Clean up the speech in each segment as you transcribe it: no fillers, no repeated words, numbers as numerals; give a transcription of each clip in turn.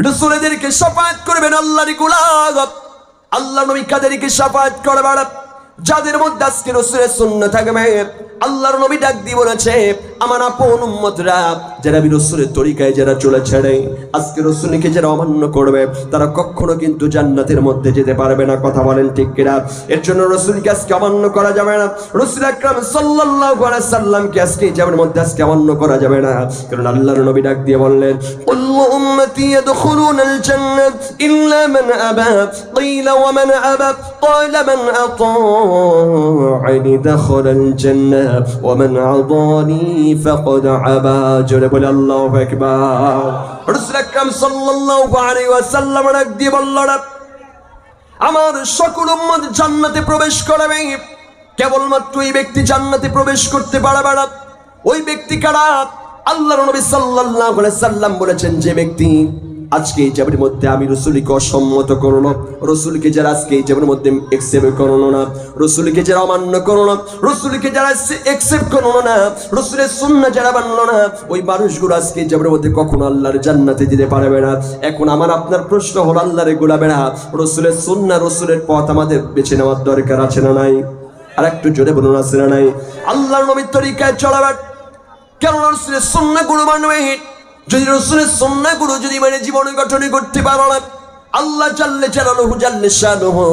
রাসূলদেরকে শাফাআত করবেন আল্লাহর গোলাম। আল্লাহ নবী কাদেরকে শাফাআত করবেন? যাদের মধ্যে আজকে রাসূলের সুন্নাহ থাকবে। আল্লাহর নবী ডাক দিয়ে বলেছে, আমার আপন উম্মতরা, যারা রাসূলের তরিকায় যারা চলেছে রে, আজকে রাসূলকে যারা অমান্য করবে তারা কখনো কিন্তু জান্নাতের মধ্যে যেতে পারবে না। কথা বলেন ঠিক কিনা? এর জন্য রাসূলকে আজকে অমান্য করা যাবে না। রাসূল আকরাম সাল্লাল্লাহু আলাইহি সাল্লামকে আজকে জাবের মধ্যে আজকে অমান্য করা যাবে না। কারণ আল্লাহর নবী ডাক দিয়ে বললেন, কুল্লু উম্মতি ইয়াদখুলুনাল জান্নাত ইল্লা মান আবা। কিলা ওয়া মান আবা? ক্বালা মান আতা'আনি দাখালাল জান্নাহ ওয়া মান আদানি ফাকাদ আবা। জোরে বলে আল্লাহু আকবার। রাসূল আকরাম সাল্লাল্লাহু আলাইহি ওয়াসাল্লাম ডাক দিয়ে বললেন, আমার সকল উম্মত জান্নাতে প্রবেশ করবে, কেবলমাত্র ওই ব্যক্তি জান্নাতে প্রবেশ করতে পারবে না। ওই ব্যক্তি কারা? আল্লাহর নবী সাল্লাল্লাহু আলাইহি সাল্লাম বলেছেন, যে ব্যক্তি আজকে এই জাবের মধ্যে আমি রাসূলকে অসম্মত করলো, রাসূলকে যারা আজকে এই জাবের মধ্যে একসেপ্ট করলো না, রাসূলকে যারা অমান্য করলো না, রাসূলকে যারা একসেপ্ট করলো না, রাসূলের সুন্নাহ যারা মানলো না, ওই মানুষগুলো আজকে এই জাবের মধ্যে কখনো আল্লাহর জান্নাতে যেতে পারবে না। এখন আমার আপনার প্রশ্ন হলো, আল্লাহর গোলামেরা, রাসূলের সুন্নাহ রাসূলের পথ আমাদের বেছে নেওয়ার দরকার আছে না নাই? আর একটু জোরে বলুন, আছে না নাই? আল্লাহর নবীর তরিকায় চলাবার, কেন রাসূলের সুন্নাহগুলো মানবে? যদি রাসূলের সুন্নাহগুলো যদি মানে জীবনে গঠন করতে পারো না, আল্লাহ জাল্লে জালালুহু জাল্লে শানুহু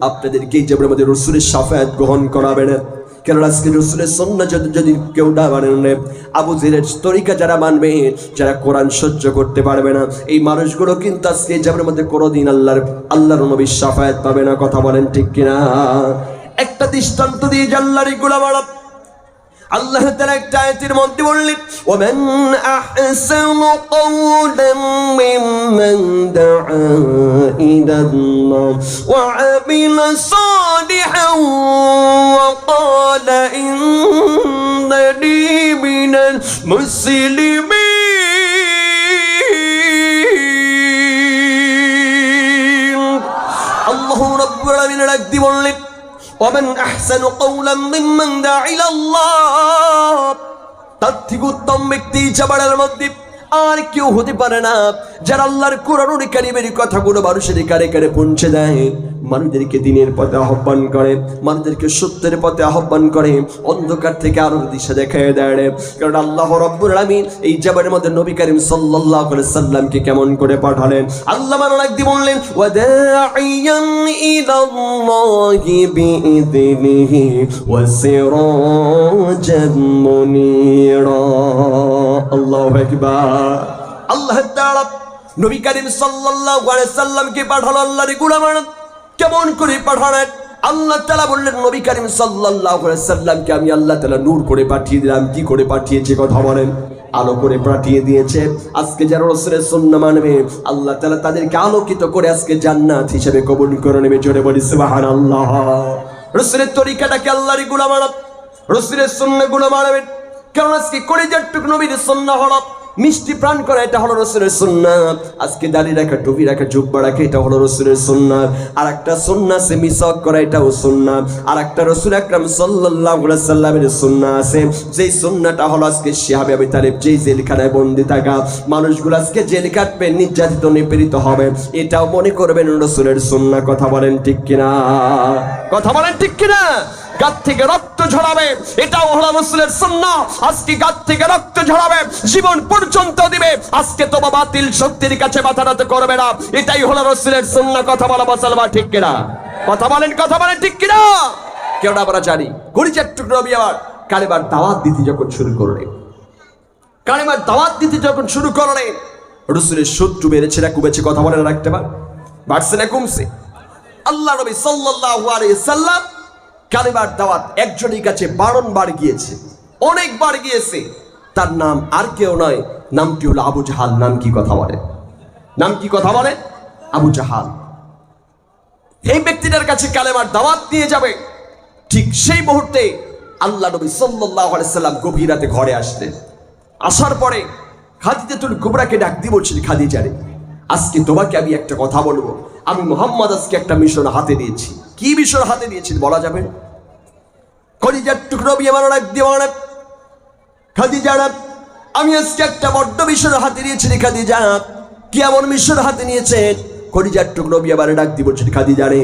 আপনাদেরকে এই জাবের মধ্যে রাসূলের শাফায়াত গ্রহণ করাবে না। কেন আজকে রাসূলের সুন্নাহ যদি কেউ না মানে, আবু জেহেলের তরিকা যারা মানবে, যারা কোরআন সহ্য করতে পারবে না, এই মানুষগুলো কিন্তু আজকে এই জাবের মধ্যে কোনোদিন আল্লাহর নবীর শাফায়াত পাবে না। কথা বলেন ঠিক কিনা? একটা দৃষ্টান্ত দিয়ে আল্লাহর গোলামেরা, আল্লাহ তাআলা একটা আয়াতের মধ্যে বললেন, ওয়ামান আহসানু কওলাম মিম্মান দাআ ইলাল্লাহ ওয়া আমিলা সালিহান ওয়া ক্বালা ইন্নানি মিনাল মুসলিমিন। আল্লাহু রাব্বুল আলামিন ডাক দিয়ে বললেন, ওয়ামান আহসানু কওলাম মিম্মান দাআ ইলাল্লাহ, তার থেকে উত্তম ব্যক্তি জাবারের মধ্যে আর কেউ হতে পারে না, যারা আল্লাহর কোরআনুল কারীমের কথাগুলো মানুষের কানে কানে পৌঁছে দেয়, মানুষদেরকে দ্বীনের পথে আহ্বান করে, মানুষদেরকে সত্যের পথে আহ্বান করে, অন্ধকার থেকে আলোর দিশা দেখায় দেয়। কারণ আল্লাহ রাব্বুল আলামিন এই জাবারের মধ্যে নবী করিম সাল্লাল্লাহু আলাইহি সাল্লামকে কেমন করে পাঠালেন? আল্লাহ মানলাক দি বললেন, ওয়া দাঈয়ান ইলাল্লাহি বিইযনিহি ওয়া সিরাজান মুনীরা। আল্লাহু আকবার। আল্লাহ তাআলা নবী করিম সাল্লাল্লাহু আলাইহি সাল্লামকে পাঠালো আল্লাহর গোলামেরা। কেমন করে পাঠালেন? আল্লাহ তাআলা বললেন, নবী করিম সাল্লাল্লাহু আলাইহি সাল্লামকে আমি আল্লাহ তাআলা নূর করে পাঠিয়ে দিলাম। কি করে পাঠিয়েছে? কথা বলেন। আলো করে পাঠিয়ে দিয়েছে। আজকে যারা রাসূলের সুন্নাহ মানবে, আল্লাহ তাআলা তাদেরকে আলোকিত করে আজকে জান্নাত হিসেবে কবুল করে নেবে। জোরে বলি সুবহানাল্লাহ। রাসূলের তরিকাটাকে আল্লাহর গোলামেরা, রাসূলের সুন্নাহগুলো মানবেন। কারণ আজকে কলিজার টুকরো নবীর সুন্নাহ হলো মিষ্টি প্রাণ করা, এটা হলো রাসূলের সুন্নাহ। আজকে দাড়ি রাখা, টুপি রাখা, জুব্বা রাখা, এটা হলো রাসূলের সুন্নাহ। আর একটা সুন্নাহ আছে মিসাওয়াক করা, এটাও সুন্নাহ। আর একটা রাসূল আকরাম সাল্লাল্লাহু আলাইহি সাল্লামের সুন্নাহ আছে, যেই সুন্নাহটা হলো আজকে শিহাবে আবি তালেব যেই জেলখানায় বন্দী থাকা মানুষগুলো আজকে জেল কাটবে, নির্যাতিত নিপীড়িত হবে, এটাও মনে করবেন রাসূলের সুন্নাহ। কথা বলেন ঠিক কিনা? কথা বলেন ঠিক কিনা? গাত থেকে রক্ত ঝরাবে, এটাও হলো রাসূলের সুন্নাহ। আজকে গাত থেকে রক্ত ঝরাবে, জীবন পর্যন্ত দিবে, আজকে তো বাতিল শক্তির কাছে মাথা নত করবে না, এটাই হলো রাসূলের সুন্নাহ। কথা বলা মুসলমান ঠিক কিনা? কথা বলেন, কথা বলেন ঠিক কিনা? কেন আমরা জানি কলিজার টুকরো নবী আবার কালেমার দাওয়াত দিতে যখন শুরু করলেন, কালেমার দাওয়াত দিতে যখন শুরু করলেন, রাসূলের শত্রু বেড়েছে না কমেছে? কথা বলেন রাখতে পার, বাড়ছে না কমছে? আল্লাহ নবী সাল্লাল্লাহু আলাইহি সাল্লাম কালেমার দাওয়াত একজনের কাছে বারংবার গিয়েছে, অনেকবার গিয়েছে। তার নাম আর কেউ নয়, নামটি হলো আবু জাহাল। নাম কি? কথা বলে। নাম কি? কথা বলে। আবু জাহাল। এই ব্যক্তিটার কাছে কালেমার দাওয়াত নিয়ে যাবে, ঠিক সেই মুহূর্তে আল্লাহ নবী সাল্লাল্লাহু আলাইহি সাল্লাম গভীর রাতে ঘরে আসলেন। আসার পরে খাদিজাতুল কুবরাকে ডাক দিয়ে বলছেন, খাদিজা রে, আজকে তোমাকে আমি একটা কথা বলবো। আমি মুহাম্মদ আজকে একটা মিশন হাতে নিয়েছি। কি মিশন হাতে নিয়েছি বলা যাবে? কলিজার টুকরো নবী আমার ডাক দিয়ে বলেন, খাদিজা আমি আজকে একটা বড্ড মিশন হাতে নিয়েছি রে খাদিজা। কি এমন মিশন হাতে নিয়েছেন? খদিজার টুকরো নবী আবার ডাক দিয়ে বলছেন, খাদিজা রে,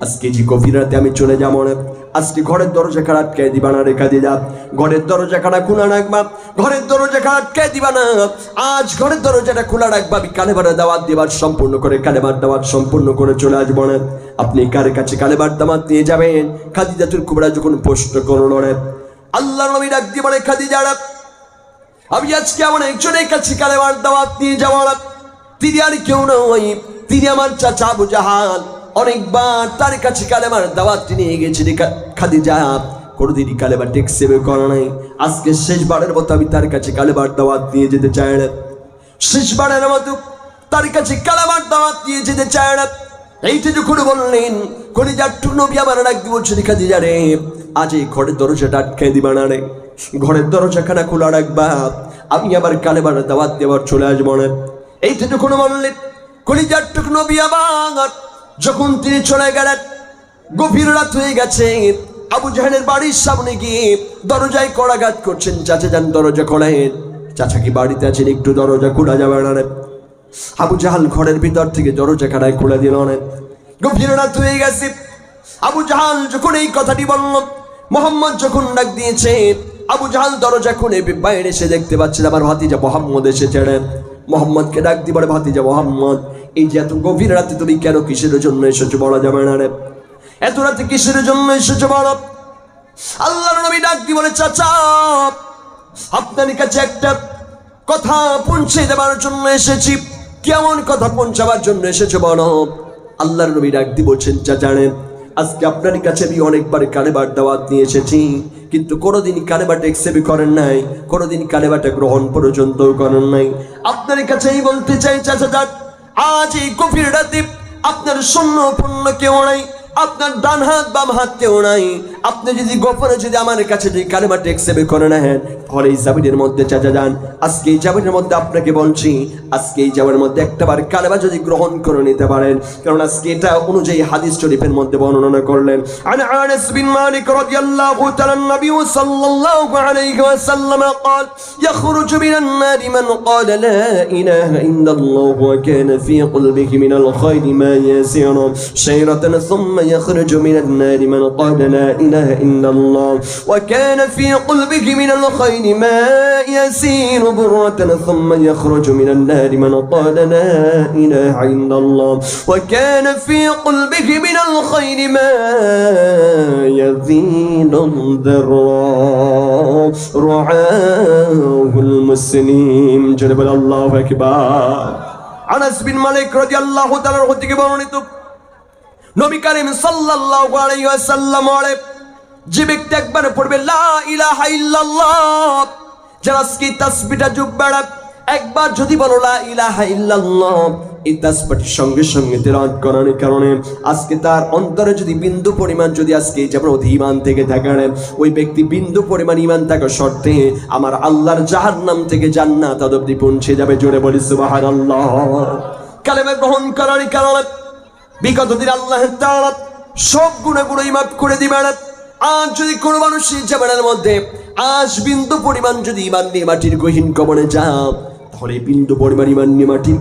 আজকে যে গভীর রাতে আমি চলে যাবো না, আজকে ঘরের দরজা খাড়া আটকায় দিবা না রে খাদিজা। ঘরের দরজা খাড়া খোলা রাখবা, ঘরের দরজা খাড়া আটকায় দিবা না। আজ ঘরের দরজাটা খোলা রাখবা, আমি কালেমার দাওয়াত দেবার সম্পূর্ণ করে, কালেমার দাওয়াত সম্পূর্ণ করে চলে আসবো না। আপনি কার কাছে কালেমার দাওয়াত নিয়ে যাবেন? খাদিজাতুল কুবরা যখন প্রশ্ন করলো না, আল্লাহর নবী ডাক দিয়ে বলে, খাদিজা আমি আজকে আমার একজনের কাছে কালেমার দাওয়াত নিয়ে যাবো না। তিনি আর কেউ নয়, তিনি আমার চাচা আবু জাহাল। অনেকবার তার কাছে কালেমার দাওয়াত নিয়ে গেছি খাদিজা, কোনোদিনই কালেমা টেকসেবে করা নাই। আজকে শেষবারের মতো আমি তার কাছে কালেমার দাওয়াত নিয়ে যেতে চাই না, শেষবারের মতো তার কাছে কালেমার দাওয়াত নিয়ে যেতে চাই না। এইটা যখন বললেন, খদিজার টুকরো নবী আবার ডাক দিয়ে বলছেন, খাদিজা রে, আজ এই ঘরের দরজাটা আটকায় দিবা না রে, ঘরের দরজাখানা খোলা রাখবা, আমি আবার কালেমার দাওয়াত দেওয়ার চলে আসবো না। এইটা যখন বললেন, খদিজার টুকরো নবী আবার যখন তিনি চলে গেলেন, গভীর রাত হয়ে গেছে, আবু জাহেলের বাড়ির সামনে গিয়ে দরজায় কড়াঘাত করছেন, চাচা যান দরজা খোলেন। চাচা কি বাড়িতে আছেন? একটু দরজা খোলা যাবে না? আবু জাহাল ঘরের ভিতর থেকে দরজা খানায় খুলে দিল না। গভীর রাত হয়ে গেছে, আবু জাহাল যখন এই কথাটি বলল, মোহাম্মদ যখন ডাক দিয়েছে, আবু জাহাল দরজা খুলে বাইরে এসে দেখতে পাচ্ছেন আমার ভাতিজা মোহাম্মদ এসেছে। মোহাম্মদকে ডাক দিয়ে বলে, ভাতিজা মোহাম্মদ, এই যে এত গভীর রাতে তুমি কেন, কিসের জন্য এসেছো বলা যাবে না রে, এত রাতে কিসের জন্য এসেছো বলো। আল্লাহর নবী ডাক দিয়ে বলে, চাচা আপনার কাছে একটা কথা পৌঁছে দেওয়ার জন্য এসেছি। কেমন কথা পৌঁছাবার জন্য এসেছো বলো। আল্লাহর নবী ডাক দিয়ে বলছেন, চাচা রে, আজকে আপনার কাছে আমি অনেকবার কালেমার দাওয়াত নিয়ে এসেছি, কিন্তু কোনোদিন কালেমাটা একসেপ্ট করেন নাই, কোনোদিন কালেমাটা গ্রহণ পর্যন্ত করেন নাই। আপনার কাছেই বলতে চাই চাচা যান, আজ এই গভীর রাতে আপনার শূন্য পূর্ণ কেউ নাই, আপনার ডান হাত বাম হাত কেউ নাই। আপনি যদি গোপনে যদি আমার কাছে যদি কালেমাটা একসেপ্ট করে নেন, তাহলে এই জামিনের মধ্যে চাচা যান, আজকে এই জামিনের মধ্যে আপনাকে বলছি, আজকে এই জামিনের মধ্যে একটাবার কালেমা যদি গ্রহণ করে নিতে পারেন, কারণ আজকে এটা অনুযায়ী হাদিস শরীফের মধ্যে বর্ণনা করলেন। আন আনাস বিন মালিক রাদিয়াল্লাহু তাআলা নবী সাল্লাল্লাহু আলাইহি ওয়াসাল্লাম قال يخرج من النار من قال لا اله الا الله وكان في قلبه من الخير ما يسير شيرة ثم يخرج من النار من قال لا اله الا الله وكان في قلبه من الخير ما يسير برة ثم يخرج من النار من قال لا اله الا الله وكان في قلبه من الخير ما يزين الذرة رعاه المسلم جنب الله أكبر। আনাস বিন মালিক রাদিয়াল্লাহু তাআলা থেকে বর্ণিত, নবী করিম সাল্লাল্লাহু আলাইহি ওয়াসাল্লাম বলে, যে ব্যক্তি একবার পড়বে লা ইলাহা ইল্লাল্লাহ, যারা আজকে তাসবিহটা জুববাড়া একবার যদি বলো লা ইলাহা ইল্লাল্লাহ, এই তাসবিহটির সঙ্গে সঙ্গে তেলাওয়াত করার কারণে আজকে তার অন্তরে যদি বিন্দু পরিমাণ যদি আজকে যেমন ঈমান থেকে থাকে, ওই ব্যক্তি বিন্দু পরিমাণ ঈমান থাকা শর্তে আমার আল্লাহর জাহান্নাম থেকে জান্নাত অবধি পৌঁছে যাবে। জোরে বলি সুবহানাল্লাহ। কালেমা গ্রহণ করার কারণে বিগত দিন আল্লাহ তাআলা সব গুনাহগুলোই মাফ করে দিবেন। আজ যদি কোনো মানুষের জীবনের মধ্যে আজ বিন্দু পরিমাণ যদি ঈমান নিয়ে মাটির গহীন কবরে যাও, তাহলে বিন্দু পরিমাণ ঈমান নিয়ে মাটির